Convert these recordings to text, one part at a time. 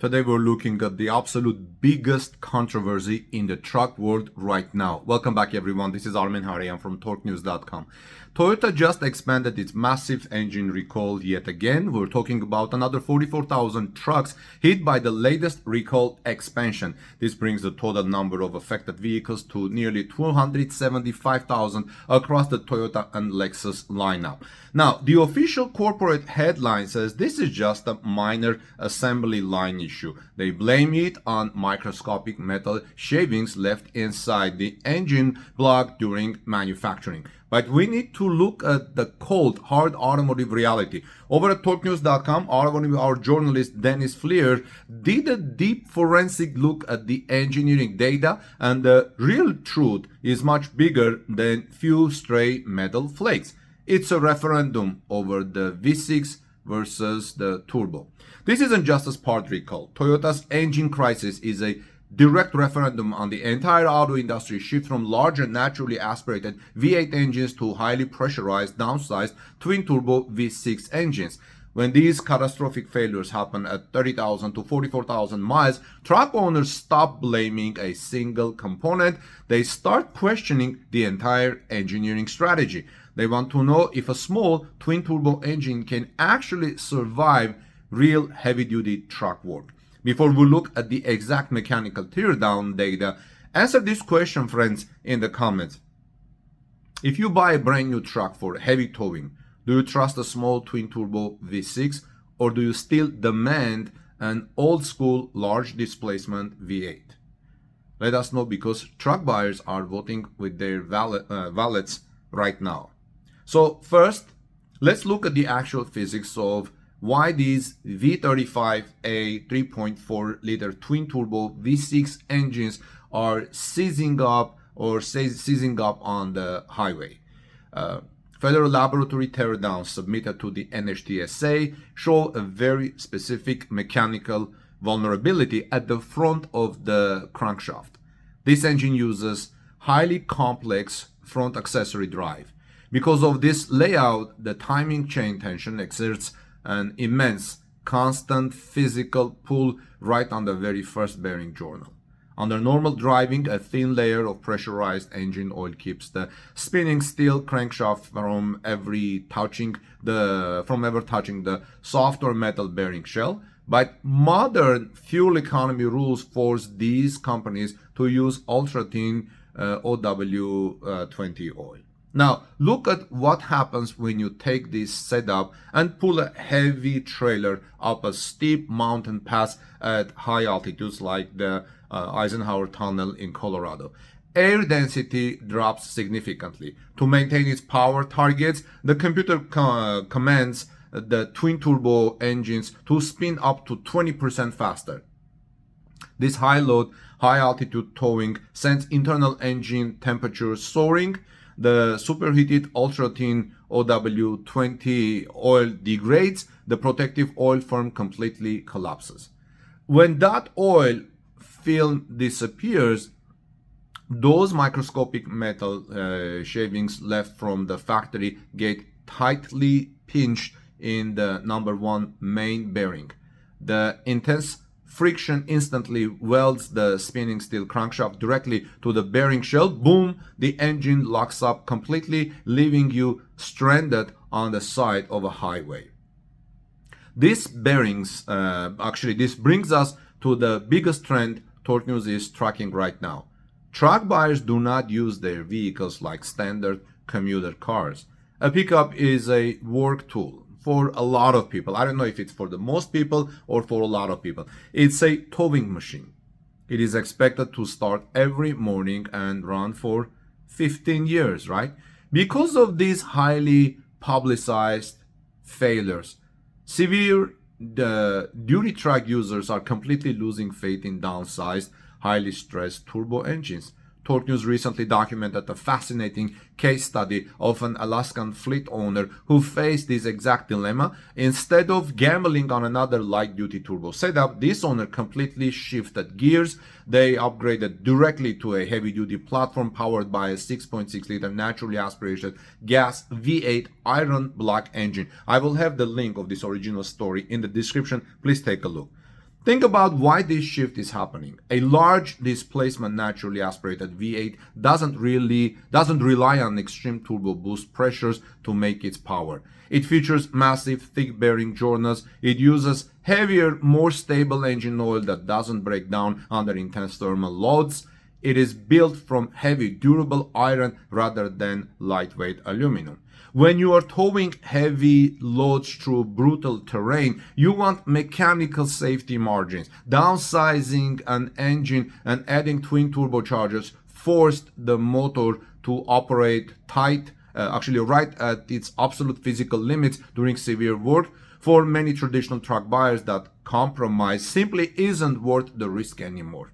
Today we're looking at the absolute biggest controversy in the truck world right now. Welcome back everyone, this is Armen Hari, I'm from torquenews.com. Toyota just expanded its massive engine recall yet again. We're talking about another 44,000 trucks hit by the latest recall expansion. This brings the total number of affected vehicles to nearly 275,000 across the Toyota and Lexus lineup. Now, the official corporate headline says this is just a minor assembly line issue. They blame it on microscopic metal shavings left inside the engine block during manufacturing. But we need to look at the cold, hard automotive reality. Over at TalkNews.com, our journalist Denis Flierl did a deep forensic look at the engineering data, and the real truth is much bigger than few stray metal flakes. It's a referendum over the V6 versus the turbo. This isn't just a part recall. Toyota's engine crisis is a direct referendum on the entire auto industry shift from larger naturally aspirated V8 engines to highly pressurized downsized twin turbo V6 engines. When these catastrophic failures happen at 30,000 to 44,000 miles, truck owners stop blaming a single component. They start questioning the entire engineering strategy. They want to know if a small twin turbo engine can actually survive real heavy-duty truck work. Before we look at the exact mechanical teardown data, answer this question, friends, in the comments. If you buy a brand new truck for heavy towing, do you trust a small twin turbo V6 or do you still demand an old school large displacement V8? Let us know, because truck buyers are voting with their wallets right now. So first, let's look at the actual physics of why these V35A 3.4 liter twin turbo V6 engines are seizing up on the highway. Federal laboratory teardowns submitted to the NHTSA show a very specific mechanical vulnerability at the front of the crankshaft. This engine uses highly complex front accessory drive. Because of this layout, the timing chain tension exerts an immense, constant physical pull right on the very first bearing journal. Under normal driving, a thin layer of pressurized engine oil keeps the spinning steel crankshaft from ever touching the soft or metal bearing shell. But modern fuel economy rules force these companies to use ultra-thin OW20 oil. Now, look at what happens when you take this setup and pull a heavy trailer up a steep mountain pass at high altitudes like the Eisenhower Tunnel in Colorado. Air density drops significantly. To maintain its power targets, the computer commands the twin turbo engines to spin up to 20% faster. This high load, high altitude towing sends internal engine temperature soaring. The superheated ultra-thin OW20 oil degrades, the protective oil film completely collapses. When that oil film disappears, those microscopic metal shavings left from the factory get tightly pinched in the number one main bearing. The intense friction instantly welds the spinning steel crankshaft directly to the bearing shell. Boom, the engine locks up completely, leaving you stranded on the side of a highway. This brings us to the biggest trend Torque News is tracking right now. Truck buyers do not use their vehicles like standard commuter cars. A pickup is a work tool for a lot of people. I don't know if it's for the most people or for a lot of people. It's a towing machine. It is expected to start every morning and run for 15 years, right? Because of these highly publicized failures, duty truck users are completely losing faith in downsized, highly stressed turbo engines. Torque News recently documented a fascinating case study of an Alaskan fleet owner who faced this exact dilemma. Instead of gambling on another light-duty turbo setup, this owner completely shifted gears. They upgraded directly to a heavy-duty platform powered by a 6.6-liter naturally aspirated gas V8 iron block engine. I will have the link of this original story in the description. Please take a look. Think about why this shift is happening. A large displacement naturally aspirated V8 doesn't rely on extreme turbo boost pressures to make its power. It features massive thick bearing journals. It uses heavier, more stable engine oil that doesn't break down under intense thermal loads. It is built from heavy, durable iron rather than lightweight aluminum. When you are towing heavy loads through brutal terrain, you want mechanical safety margins. Downsizing an engine and adding twin turbochargers forced the motor to operate tight, right at its absolute physical limits during severe work. For many traditional truck buyers, that compromise simply isn't worth the risk anymore.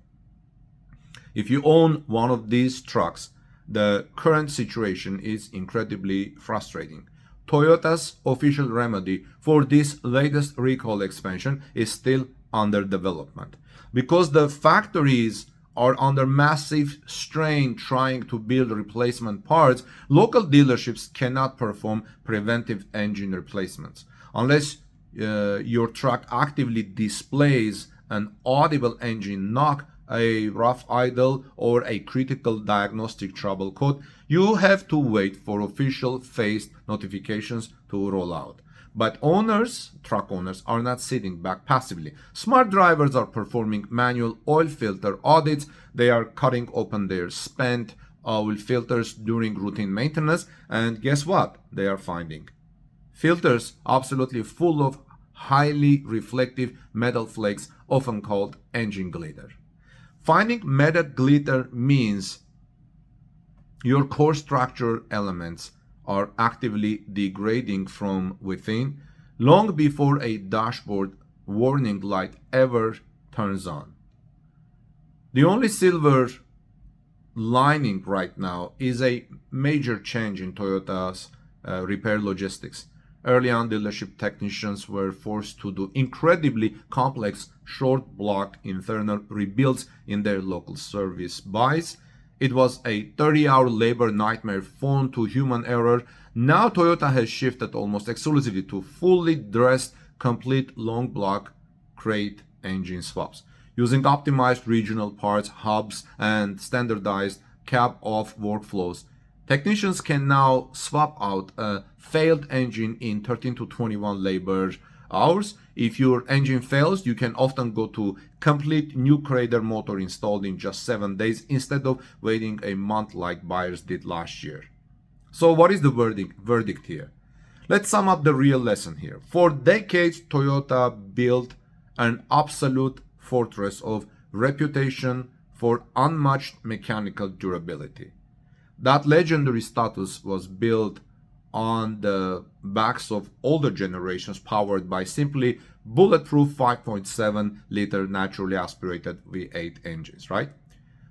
If you own one of these trucks, the current situation is incredibly frustrating. Toyota's official remedy for this latest recall expansion is still under development. Because the factories are under massive strain trying to build replacement parts, local dealerships cannot perform preventive engine replacements. Unless your truck actively displays an audible engine knock, a rough idle, or a critical diagnostic trouble code, you have to wait for official phased notifications to roll out. But truck owners, are not sitting back passively. Smart drivers are performing manual oil filter audits. They are cutting open their spent oil filters during routine maintenance, and guess what they are finding? Filters absolutely full of highly reflective metal flakes, often called engine glitter. Finding metal glitter means your core structure elements are actively degrading from within long before a dashboard warning light ever turns on. The only silver lining right now is a major change in Toyota's repair logistics. Early on, dealership technicians were forced to do incredibly complex short block internal rebuilds in their local service buys. It was a 30-hour labor nightmare prone to human error. Now Toyota has shifted almost exclusively to fully dressed, complete long block crate engine swaps. Using optimized regional parts, hubs, and standardized cab-off workflows, technicians can now swap out a failed engine in 13 to 21 labor hours. If your engine fails, you can often go to complete new crater motor installed in just 7 days instead of waiting a month like buyers did last year. So what is the verdict here? Let's sum up the real lesson here. For decades, Toyota built an absolute fortress of reputation for unmatched mechanical durability. That legendary status was built on the backs of older generations powered by simply bulletproof 5.7 liter naturally aspirated V8 engines, right?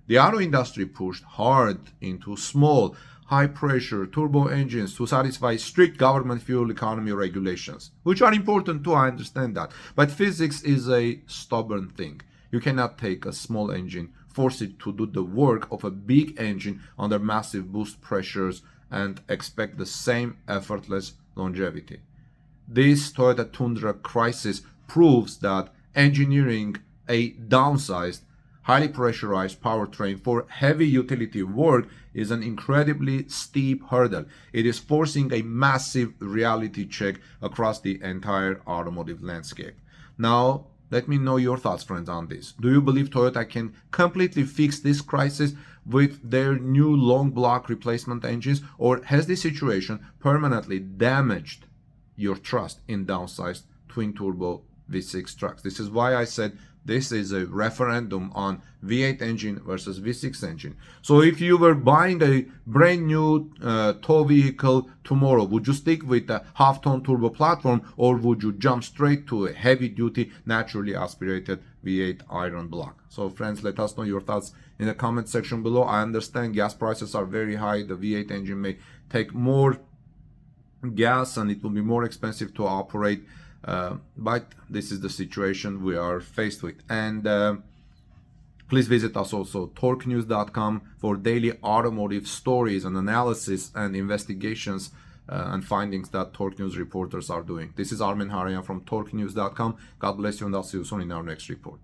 The auto industry pushed hard into small, high pressure turbo engines to satisfy strict government fuel economy regulations, which are important too, I understand that. But physics is a stubborn thing. You cannot take a small engine, force it to do the work of a big engine under massive boost pressures, and expect the same effortless longevity. This Toyota Tundra crisis proves that engineering a downsized, highly pressurized powertrain for heavy utility work is an incredibly steep hurdle. It is forcing a massive reality check across the entire automotive landscape. Now, let me know your thoughts, friends, on this. Do you believe Toyota can completely fix this crisis with their new long block replacement engines, or has this situation permanently damaged your trust in downsized twin turbo V6 trucks? This is why I said this is a referendum on V8 engine versus V6 engine. So if you were buying a brand new tow vehicle tomorrow, would you stick with a half-ton turbo platform, or would you jump straight to a heavy-duty naturally aspirated V8 iron block? So friends, let us know your thoughts in the comment section below. I understand gas prices are very high. The V8 engine may take more gas and it will be more expensive to operate. But this is the situation we are faced with. And please visit us also, torquenews.com, for daily automotive stories and analysis and investigations and findings that Torque News reporters are doing. This is Armen Harayan from TorqueNews.com. God bless you, and I'll see you soon in our next report.